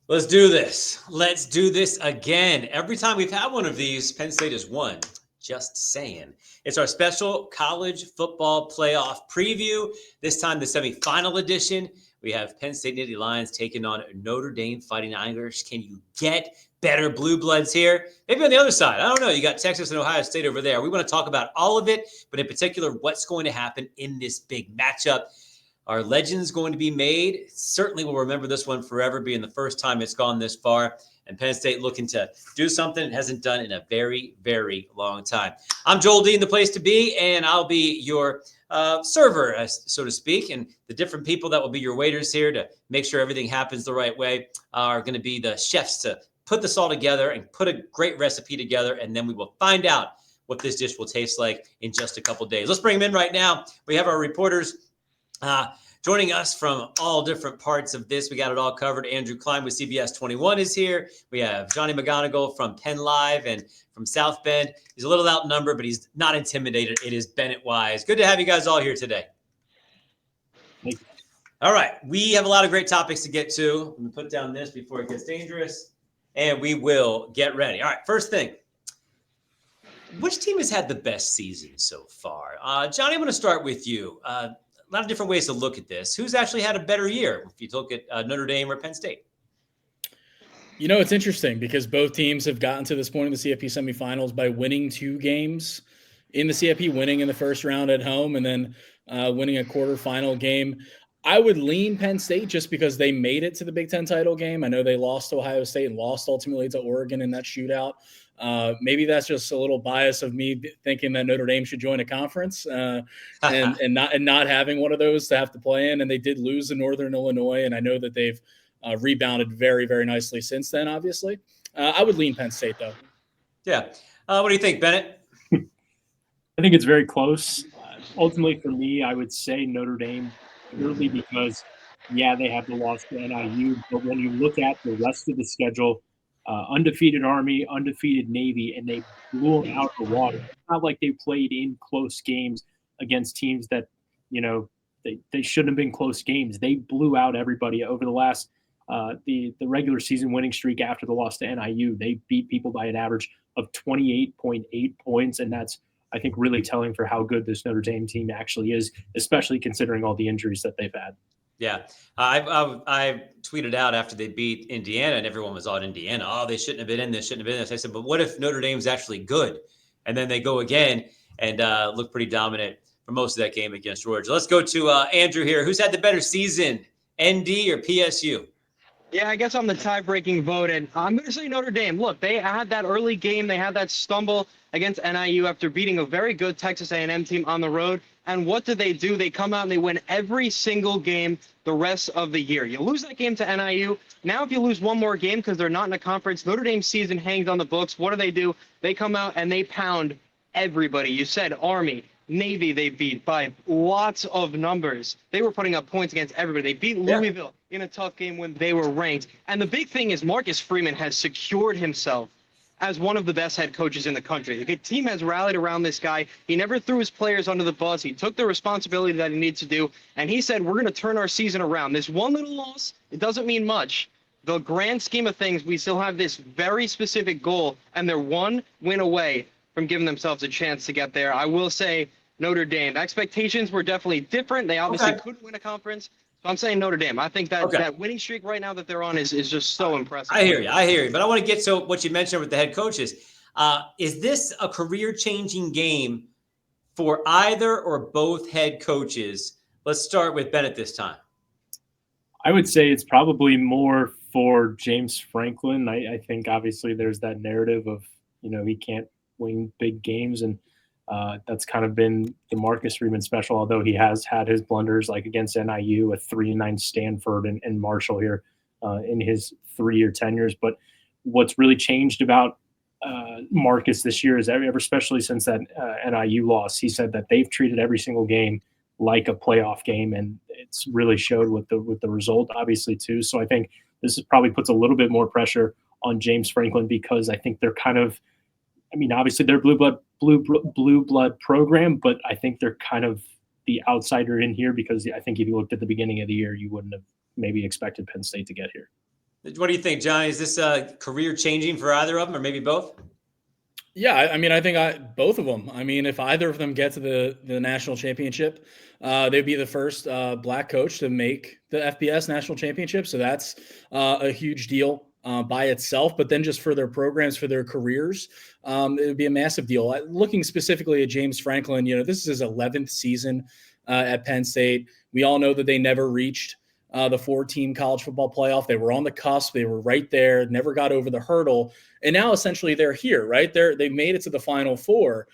Let's do this. Let's do this again. Every time we've had one of these, Penn State has won. Just saying. It's our special college football playoff preview. This time, the semifinal edition. We have Penn State Nittany Lions taking on Notre Dame Fighting Irish. Can you get better blue bloods here? Maybe on the other side. I don't know. You got Texas and Ohio State over there. We want to talk about all of it, but in particular, what's going to happen in this big matchup. Are legends going to be made? Certainly we'll remember this one forever, being the first time it's gone this far. And Penn State looking to do something it hasn't done in a very, very long time. I'm Joel Dean, the place to be, and I'll be your server, so to speak. And the different people that will be your waiters here to make sure everything happens the right way are going to be the chefs to put this all together and put a great recipe together. And then we will find out what this dish will taste like in just a couple days. Let's bring them in right now. We have our reporters joining us from all different parts of this. We got it all covered. Andrew Klein with CBS 21 is here. We have Johnny McGonigal from Penn Live and from South Bend. He's a little outnumbered, but he's not intimidated. It is Bennett Wise. Good to have you guys all here today. Thank you. All right. We have a lot of great topics to get to. Let me put down this before it gets dangerous, and we will get ready. All right. First thing. Which team has had the best season so far? Johnny, I'm going to start with you. A lot of different ways to look at this. Who's actually had a better year if you look at Notre Dame or Penn State? You know, it's interesting because both teams have gotten to this point in the CFP semifinals by winning 2 games in the CFP, winning in the first round at home and then winning a quarterfinal game. I would lean Penn State just because they made it to the Big Ten title game. I know they lost to Ohio State and lost ultimately to Oregon in that shootout. Maybe that's just a little bias of me thinking that Notre Dame should join a conference and not having one of those to have to play in. And they did lose to Northern Illinois, and I know that they've rebounded very, very nicely since then. Obviously, I would lean Penn State though. Yeah. What do you think, Bennett? I think it's very close. Ultimately, for me, I would say Notre Dame purely because, yeah, they have the loss to NIU, but when you look at the rest of the schedule, undefeated Army, undefeated Navy, and they blew them out of the water. It's not like they played in close games against teams that, you know, they shouldn't have been close games. They blew out everybody over the last the regular season winning streak after the loss to NIU. They beat people by an average of 28.8 points, and that's, I think, really telling for how good this Notre Dame team actually is, especially considering all the injuries that they've had. Yeah. I tweeted out after they beat Indiana, and everyone was on Indiana. Oh, they shouldn't have been in this, shouldn't have been in this. I said, but what if Notre Dame's actually good? And then they go again and look pretty dominant for most of that game against Georgia. Let's go to Andrew here. Who's had the better season, ND or PSU? Yeah, I guess I'm the tie-breaking vote, and I'm going to say Notre Dame. Look, they had that early game. They had that stumble against NIU after beating a very good Texas A&M team on the road. And what do? They come out and they win every single game the rest of the year. You lose that game to NIU. Now if you lose one more game because they're not in a conference, Notre Dame's season hangs on the books. What do? They come out and they pound everybody. You said Army, Navy they beat by lots of numbers. They were putting up points against everybody. They beat Louisville in a tough game when they were ranked. And the big thing is Marcus Freeman has secured himself as one of the best head coaches in the country. The team has rallied around this guy. He never threw his players under the bus. He took the responsibility that he needs to do, and he said, we're going to turn our season around. This one little loss, it doesn't mean much. The grand scheme of things, we still have this very specific goal, and they're one win away from giving themselves a chance to get there. I will say Notre Dame. Expectations were definitely different. They obviously couldn't win a conference. So I'm saying Notre Dame. I think that that winning streak right now that they're on is just so impressive. I hear you. But I want to get to what you mentioned with the head coaches. Is this a career-changing game for either or both head coaches? Let's start with Bennett this time. I would say it's probably more for James Franklin. I think obviously there's that narrative of, you know, he can't win big games, and that's kind of been the Marcus Freeman special, although he has had his blunders like against NIU, a 3-9 Stanford, and Marshall here in his 3-year tenures. But what's really changed about Marcus this year is especially since that NIU loss, he said that they've treated every single game like a playoff game, and it's really showed with the result, obviously, too. So I think this probably puts a little bit more pressure on James Franklin because I think they're kind of, I mean, obviously they're blue blood program, but I think they're kind of the outsider in here because I think if you looked at the beginning of the year, you wouldn't have maybe expected Penn State to get here. What do you think, Johnny? Is this career changing for either of them, or maybe both? Yeah, I mean, I think both of them. I mean, if either of them get to the national championship, they'd be the first black coach to make the FBS national championship. So that's a huge deal by itself. But then just for their programs, for their careers, it would be a massive deal. Looking specifically at James Franklin, this is his 11th season at Penn State. We all know that they never reached the 4-team college football playoff. They were on the cusp. They were right there, never got over the hurdle. And now essentially they're here, right? They made it to the Final Four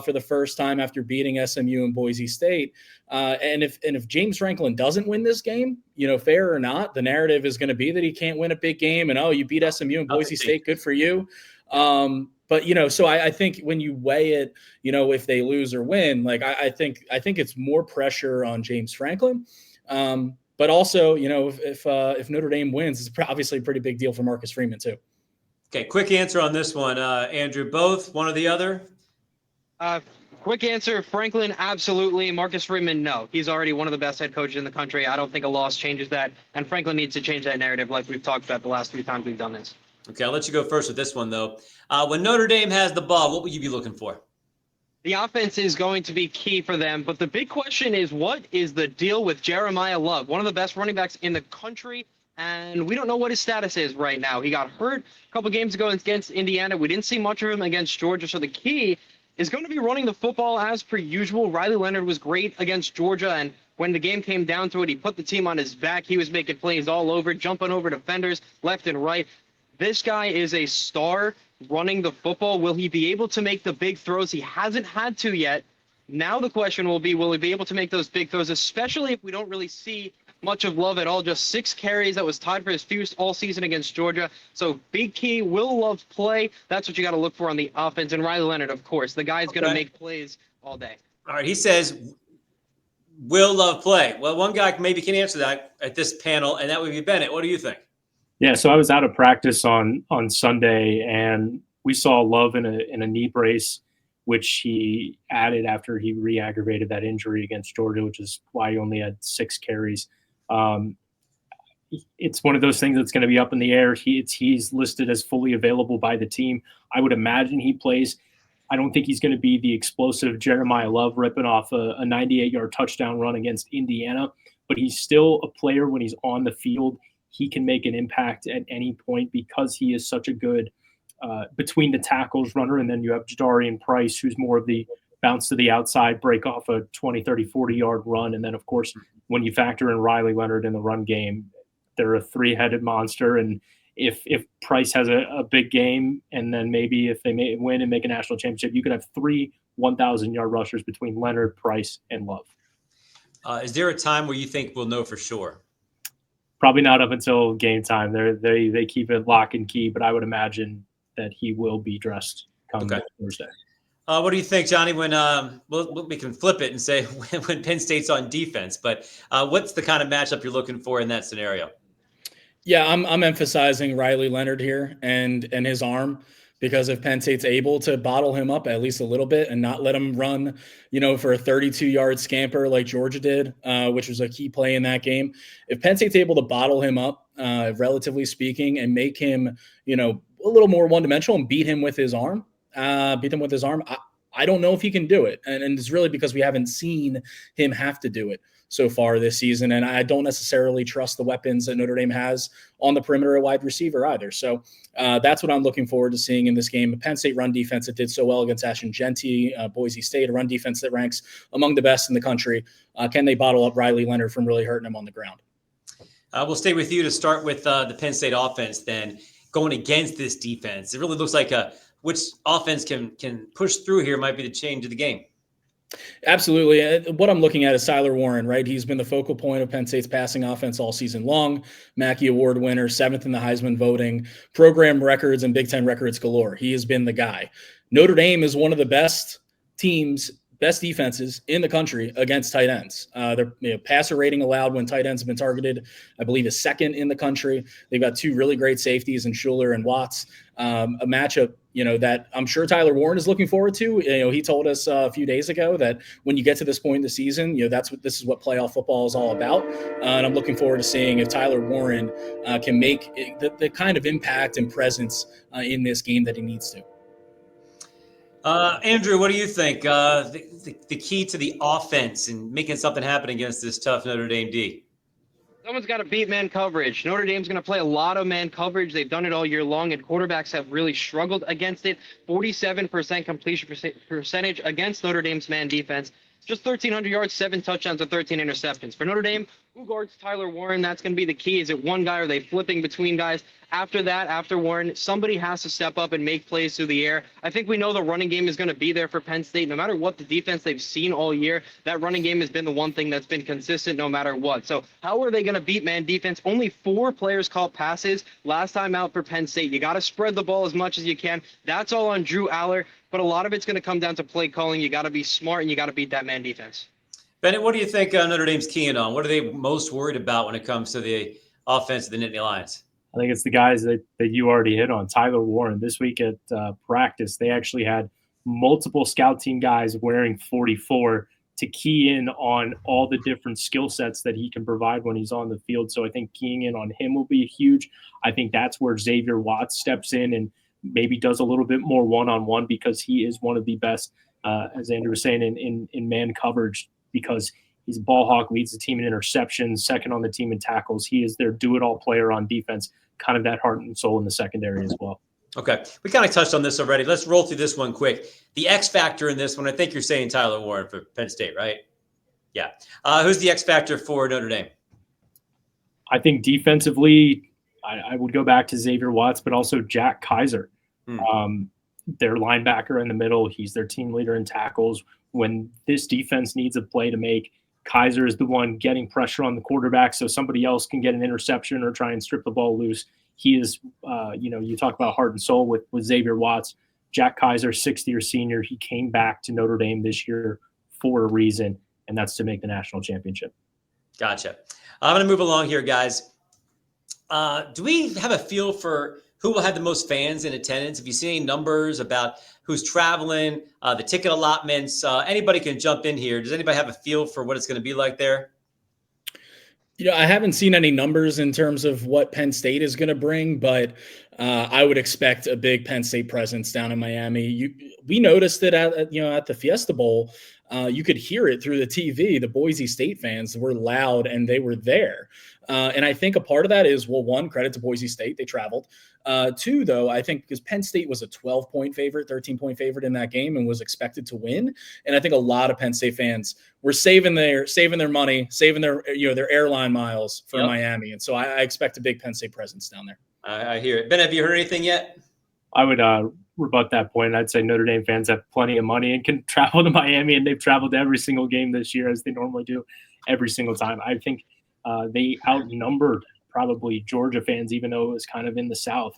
for the first time after beating SMU and Boise State. And if James Franklin doesn't win this game, fair or not, the narrative is going to be that he can't win a big game. And, you beat SMU and Boise State, good for you. But so I think when you weigh it, if they lose or win, like I think it's more pressure on James Franklin. But also, if Notre Dame wins, it's obviously a pretty big deal for Marcus Freeman too. Okay, quick answer on this one, Andrew. Both, one or the other? Quick answer: Franklin, absolutely. Marcus Freeman, no. He's already one of the best head coaches in the country. I don't think a loss changes that, and Franklin needs to change that narrative, like we've talked about the last 3 times we've done this. Okay, I'll let you go first with this one though. When Notre Dame has the ball, what will you be looking for? The offense is going to be key for them, but the big question is, what is the deal with Jeremiah Love, one of the best running backs in the country, and we don't know what his status is right now. He got hurt a couple games ago against Indiana. We didn't see much of him against Georgia, so the key is going to be running the football as per usual. Riley Leonard was great against Georgia, and when the game came down to it, he put the team on his back. He was making plays all over, jumping over defenders left and right. This guy is a star running the football. Will he be able to make the big throws? He hasn't had to yet. Now the question will be, will he be able to make those big throws, especially if we don't really see much of Love at all? Just 6 carries. That was tied for his fewest all season against Georgia. So big key, will Love play? That's what you got to look for on the offense. And Riley Leonard, of course. The guy's going to make plays all day. All right, he says, will Love play? Well, one guy maybe can answer that at this panel, and that would be Bennett. What do you think? Yeah, so I was out of practice on Sunday, and we saw Love in a knee brace, which he added after he re-aggravated that injury against Georgia, which is why he only had 6 carries. It's one of those things that's going to be up in the air. He's listed as fully available by the team. I would imagine he plays. I don't think he's going to be the explosive Jeremiah Love ripping off a 98-yard touchdown run against Indiana, but he's still a player when he's on the field. He can make an impact at any point because he is such a good between the tackles runner. And then you have Jadarian Price, who's more of the bounce to the outside, break off a 20, 30, 40-yard run. And then, of course, when you factor in Riley Leonard in the run game, they're a 3-headed monster. And if Price has a big game, and then maybe if they win and make a national championship, you could have 3 1,000-yard rushers between Leonard, Price, and Love. Is there a time where you think we'll know for sure? Probably not up until game time. They keep it lock and key, but I would imagine that he will be dressed come Thursday. What do you think, Johnny? When we can flip it and say when Penn State's on defense, but what's the kind of matchup you're looking for in that scenario? Yeah, I'm emphasizing Riley Leonard here and his arm, because if Penn State's able to bottle him up at least a little bit and not let him run, for a 32-yard scamper like Georgia did, which was a key play in that game. If Penn State's able to bottle him up, relatively speaking, and make him, a little more one-dimensional and beat him with his arm, I don't know if he can do it. And it's really because we haven't seen him have to do it so far this season. And I don't necessarily trust the weapons that Notre Dame has on the perimeter at wide receiver either. So that's what I'm looking forward to seeing in this game. A Penn State run defense that did so well against Ashton Genty, Boise State, a run defense that ranks among the best in the country. Can they bottle up Riley Leonard from really hurting him on the ground? We'll stay with you to start with the Penn State offense then. Going against this defense, it really looks like which offense can push through here might be the change of the game. Absolutely. What I'm looking at is Tyler Warren, right? He's been the focal point of Penn State's passing offense all season long. Mackey Award winner, 7th in the Heisman voting, program records and Big Ten records galore. He has been the guy. Notre Dame is one of the best teams best defenses in the country against tight ends. Their passer rating allowed when tight ends have been targeted, I believe, is second in the country. They've got two really great safeties in Schuler and Watts. A matchup, that I'm sure Tyler Warren is looking forward to. He told us a few days ago that when you get to this point in the season, this is what playoff football is all about. And I'm looking forward to seeing if Tyler Warren can make the kind of impact and presence in this game that he needs to. Andrew, what do you think? The key to the offense and making something happen against this tough Notre Dame D? Someone's got to beat man coverage. Notre Dame's going to play a lot of man coverage. They've done it all year long, and quarterbacks have really struggled against it. 47% completion percentage against Notre Dame's man defense. Just 1,300 yards, 7 touchdowns, and 13 interceptions. For Notre Dame, who guards Tyler Warren? That's going to be the key. Is it one guy? Or are they flipping between guys? After Warren, somebody has to step up and make plays through the air. I think we know the running game is going to be there for Penn State. No matter what the defense they've seen all year, that running game has been the one thing that's been consistent no matter what. So how are they going to beat man defense? Only 4 players caught passes last time out for Penn State. You got to spread the ball as much as you can. That's all on Drew Aller, but a lot of it's going to come down to play calling. You got to be smart, and you got to beat that man defense. Bennett, what do you think Notre Dame's keying on? What are they most worried about when it comes to the offense of the Nittany Lions? I think it's the guys that you already hit on. Tyler Warren, this week at practice, they actually had multiple scout team guys wearing 44 to key in on all the different skill sets that he can provide when he's on the field. So I think keying in on him will be huge. I think that's where Xavier Watts steps in and maybe does a little bit more one-on-one, because he is one of the best, as Andrew was saying, in man coverage, because he's a ball hawk, leads the team in interceptions, second on the team in tackles. He is their do-it-all player on defense, kind of that heart and soul in the secondary as well. Okay. We kind of touched on this already. Let's roll through this one quick. The X factor in this one, I think you're saying Tyler Warren for Penn State, right? Yeah. Who's the X factor for Notre Dame? I think defensively, I would go back to Xavier Watts, but also Jack Kaiser. Their linebacker in the middle. He's their team leader in tackles. When this defense needs a play to make, Kaiser is the one getting pressure on the quarterback so somebody else can get an interception or try and strip the ball loose. He is, you talk about heart and soul with Xavier Watts. Jack Kaiser, 6th-year senior. He came back to Notre Dame this year for a reason, and that's to make the national championship. Gotcha. I'm going to move along here, guys. Do we have a feel for who will have the most fans in attendance? Have you seen any numbers about who's traveling, the ticket allotments? Anybody can jump in here. Does anybody have a feel for what it's going to be like there? I haven't seen any numbers in terms of what Penn State is going to bring, but I would expect a big Penn State presence down in Miami. We noticed that at the Fiesta Bowl, you could hear it through the TV. The Boise State fans were loud and they were there. And I think a part of that is, well, one, credit to Boise State. They traveled. 2, though, I think because Penn State was a 12-point favorite, 13-point favorite in that game and was expected to win. And I think a lot of Penn State fans were saving their money, saving their airline miles for Miami. And so I expect a big Penn State presence down there. I hear it. Ben, have you heard anything yet? I would rebut that point. I'd say Notre Dame fans have plenty of money and can travel to Miami, and they've traveled to every single game this year as they normally do every single time. I think they outnumbered probably Georgia fans, even though it was kind of in the South.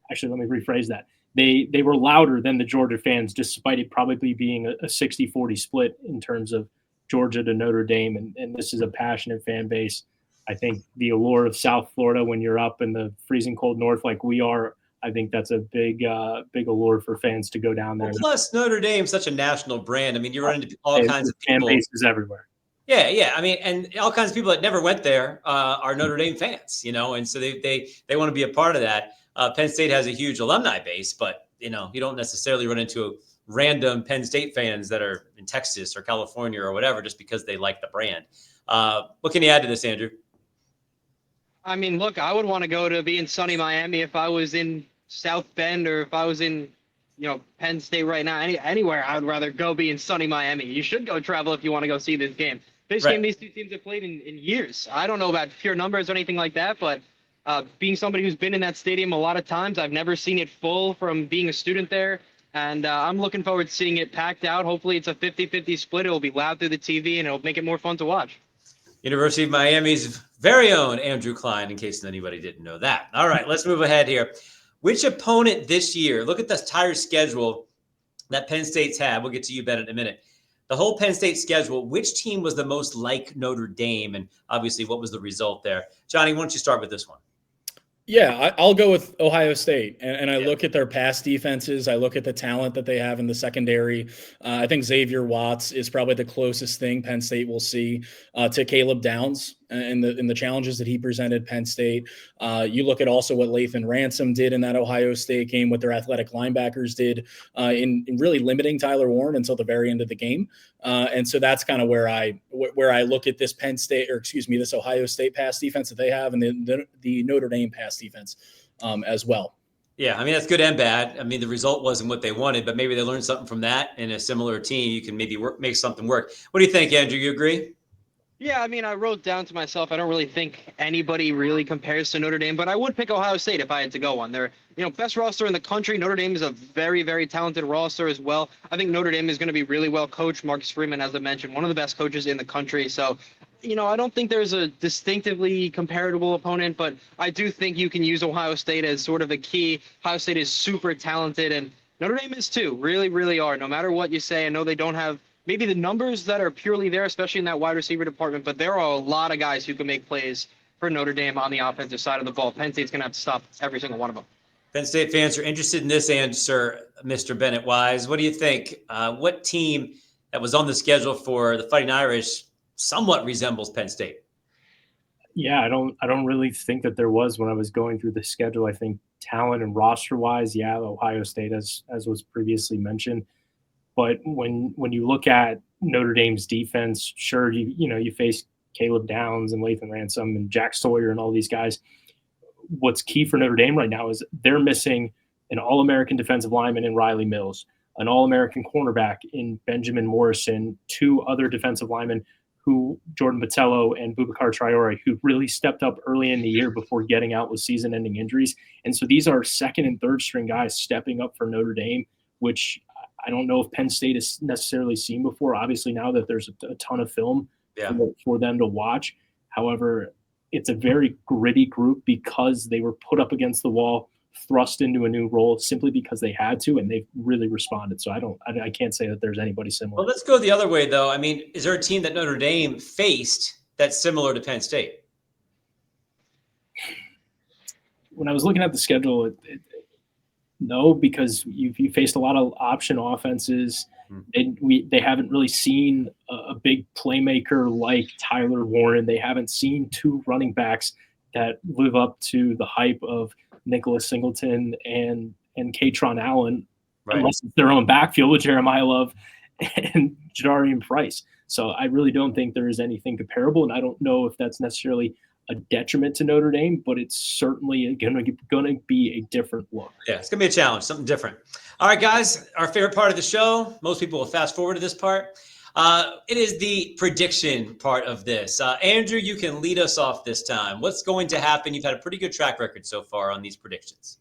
Actually, let me rephrase that. They were louder than the Georgia fans, despite it probably being a 60-40 split in terms of Georgia to Notre Dame. And this is a passionate fan base. I think the allure of South Florida when you're up in the freezing cold north like we are, I think that's a big allure for fans to go down there. Well, plus, Notre Dame's such a national brand. I mean, you run into all kinds of people. Fan bases everywhere. Yeah. I mean, and all kinds of people that never went there are Notre Dame fans, and so they want to be a part of that. Penn State has a huge alumni base, but, you don't necessarily run into random Penn State fans that are in Texas or California or whatever just because they like the brand. What can you add to this, Andrew? I mean, look, I would want to go to be in sunny Miami if I was in South Bend, or if I was in, Penn State right now. Anywhere, I would rather go be in sunny Miami. You should go travel if you want to go see this game. This game these two teams have played in years. I don't know about pure numbers or anything like that, but being somebody who's been in that stadium a lot of times, I've never seen it full from being a student there. And I'm looking forward to seeing it packed out. Hopefully it's a 50-50 split. It will be loud through the TV, and it'll make it more fun to watch. University of Miami's very own Andrew Klein, in case anybody didn't know that. All right, let's move ahead here. Which opponent this year, look at the entire schedule that Penn State's had. We'll get to you, Ben, in a minute. the whole Penn State schedule, which team was the most like Notre Dame? And obviously, what was the result there? Johnny, why don't you start with this one? Yeah, I'll go with Ohio State. And I Yeah. look at their pass defenses. I look at the talent that they have in the secondary. I think Xavier Watts is probably the closest thing Penn State will see to Caleb Downs and the challenges that he presented Penn State. You look at also what Lathan Ransom did in that Ohio State game, what their athletic linebackers did in really limiting Tyler Warren until the very end of the game. And so that's kind of where I look at this this Ohio State pass defense that they have, and the Notre Dame pass defense as well. Yeah, I mean, that's good and bad. I mean, the result wasn't what they wanted, but maybe they learned something from that. In a similar team, you can maybe make something work. What do you think, Andrew? You agree? Yeah, I mean, I wrote down to myself, I don't really think anybody really compares to Notre Dame, but I would pick Ohio State if I had to go on. They're, best roster in the country. Notre Dame is a very, very talented roster as well. I think Notre Dame is going to be really well coached. Marcus Freeman, as I mentioned, one of the best coaches in the country. So, I don't think there's a distinctively comparable opponent, but I do think you can use Ohio State as sort of a key. Ohio State is super talented, and Notre Dame is too. Really, really are. No matter what you say, I know they don't have maybe the numbers that are purely there, especially in that wide receiver department, but there are a lot of guys who can make plays for Notre Dame on the offensive side of the ball. Penn State's going to have to stop every single one of them. Penn State fans are interested in this answer, Mr. Bennett Wise. What do you think? What team that was on the schedule for the Fighting Irish somewhat resembles Penn State? Yeah, I don't really think that there was when I was going through the schedule. I think talent and roster wise, yeah, Ohio State as was previously mentioned. But when you look at Notre Dame's defense, sure, you face Caleb Downs and Lathan Ransom and Jack Sawyer and all these guys. What's key for Notre Dame right now is they're missing an All-American defensive lineman in Riley Mills, an All-American cornerback in Benjamin Morrison, two other defensive linemen Jordan Botello and Boubacar Traore, who really stepped up early in the year before getting out with season-ending injuries. And so these are second and third string guys stepping up for Notre Dame, which I don't know if Penn State has necessarily seen before. Obviously, now that there's a ton of film for them to watch. However, it's a very gritty group because they were put up against the wall, thrust into a new role simply because they had to, and they've really responded. So I can't say that there's anybody similar. Well, let's go the other way, though. I mean, is there a team that Notre Dame faced that's similar to Penn State? When I was looking at the schedule, no, because you faced a lot of option offenses. They haven't really seen a big playmaker like Tyler Warren. They haven't seen two running backs that live up to the hype of Nicholas Singleton and Katron Allen, unless it's their own backfield with Jeremiah Love and Jadarian Price. So I really don't think there is anything comparable, and I don't know if that's necessarily a detriment to Notre Dame, but it's certainly going to be a different look. Yeah, it's going to be a challenge, something different. All right, guys, our favorite part of the show. Most people will fast forward to this part. It is the prediction part of this. Andrew, you can lead us off this time. What's going to happen? You've had a pretty good track record so far on these predictions.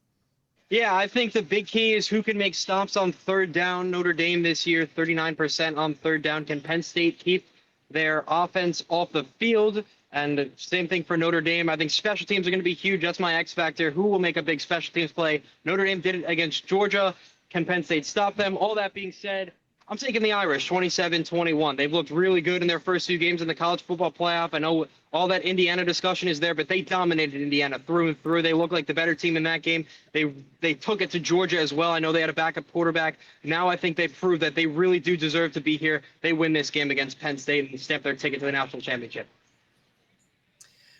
Yeah, I think the big key is who can make stops on third down. Notre Dame this year, 39% on third down. Can Penn State keep their offense off the field? And same thing for Notre Dame. I think special teams are going to be huge. That's my X factor. Who will make a big special teams play? Notre Dame did it against Georgia. Can Penn State stop them? All that being said, I'm taking the Irish, 27-21. They've looked really good in their first few games in the college football playoff. I know all that Indiana discussion is there, but they dominated Indiana through and through. They look like the better team in that game. They took it to Georgia as well. I know they had a backup quarterback. Now I think they proved that they really do deserve to be here. They win this game against Penn State and stamp their ticket to the national championship.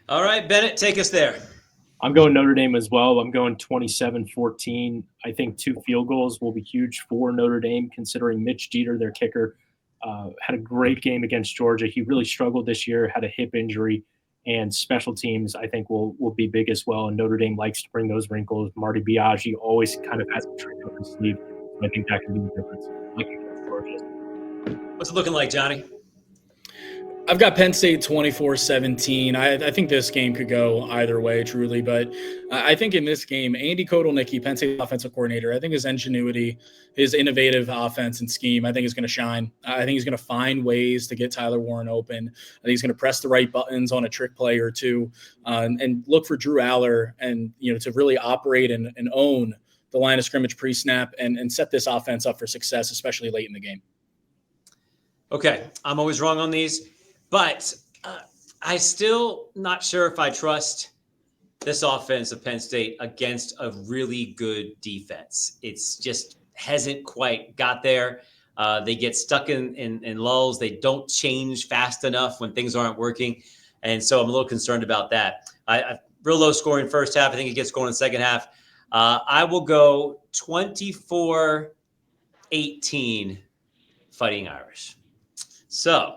All right, Bennett, take us there. I'm going Notre Dame as well. I'm going 27-14. I think 2 field goals will be huge for Notre Dame, considering Mitch Jeter, their kicker, had a great game against Georgia. He really struggled this year, had a hip injury, and special teams I think will be big as well. And Notre Dame likes to bring those wrinkles. Marty Biaggi always kind of has a trick up his sleeve. So I think that can be the difference. What's it looking like, Johnny? I've got Penn State 24-17. I think this game could go either way, truly. But I think in this game, Andy Kotelnicki, Penn State offensive coordinator, I think his ingenuity, his innovative offense and scheme, I think is going to shine. I think he's going to find ways to get Tyler Warren open. I think he's going to press the right buttons on a trick play or two and look for Drew Aller and, to really operate and own the line of scrimmage pre-snap and set this offense up for success, especially late in the game. Okay, I'm always wrong on these, but I still not sure if I trust this offense of Penn State against a really good defense. It's just hasn't quite got there. They get stuck in lulls. They don't change fast enough when things aren't working. And so I'm a little concerned about that. I real low scoring first half. I think it gets going in the second half. I will go 24-18 Fighting Irish. So,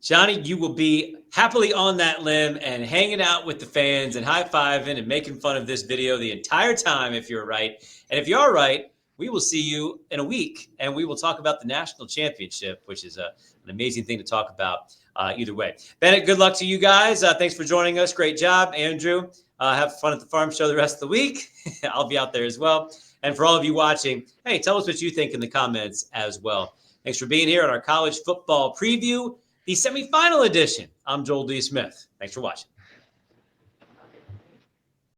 Johnny, you will be happily on that limb and hanging out with the fans and high-fiving and making fun of this video the entire time if you're right. And if you are right, we will see you in a week, and we will talk about the national championship, which is an amazing thing to talk about either way. Bennett, good luck to you guys. Thanks for joining us. Great job. Andrew, have fun at the farm show the rest of the week. I'll be out there as well. And for all of you watching, hey, tell us what you think in the comments as well. Thanks for being here at our college football preview, the semifinal edition. I'm Joel D. Smith. Thanks for watching.